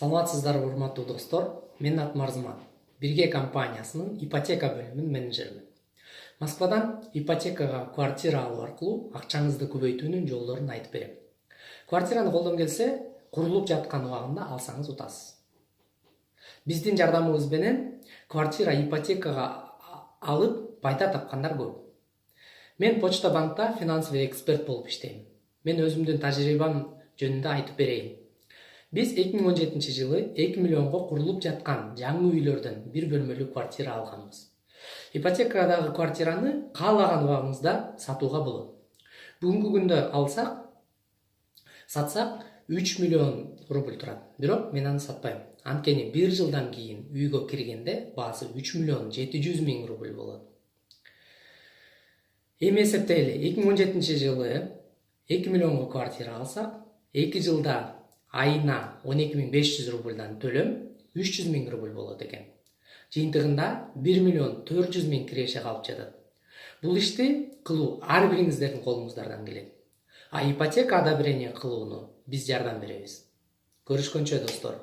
Саламатсыздарбы урматтуу достор, мен атым Арзыман. Бирге компаниясынын ипотека бөлүмүнүн менеджерімін. Москвадан ипотекага квартира алуу аркылуу акчаңызды көбөйтүүнүн жолдорун айтып берем. Квартираны колдон келсе, курулуп жаткан убагында алсаңыз утасыз. Биздин жардамыбыз менен квартира ипотекага алып пайда тапкандар көп. Мен Почта банкта финансовый эксперт болуп иштейм. Мен өзүмдүн тажрыйбам жөнүндө айтып берейин. Биз 2017 жылы 2 миллионго курулуп жаткан жаңы үйлөрдөн бир бөлмөлүү квартира алганбыз. Ипотекадагы квартираны каалаган убагыңызда сатууга болот. Бүгүнкү күндө сатсак 3 миллион рубль турат. Бирок мен аны сатпайм. Анткени 1 жылдан кийин үйгө киргенде баасы 3 миллион 700 миң рубль болот. Эми эсептейли, 2017 жылы 2 миллионго квартира алсак, 2 жылда айына 12.500 рубльдан төлөм 300 миң рубль болот экен. Жыйынтыгында 1 миллион 400 миң киреше калып жатат. Бул ишти кылуу ар бириңиздердин колуңуздардан келет. А ипотека одобрение кылууну биз жардам беребиз. Көрүшкөнчө достор.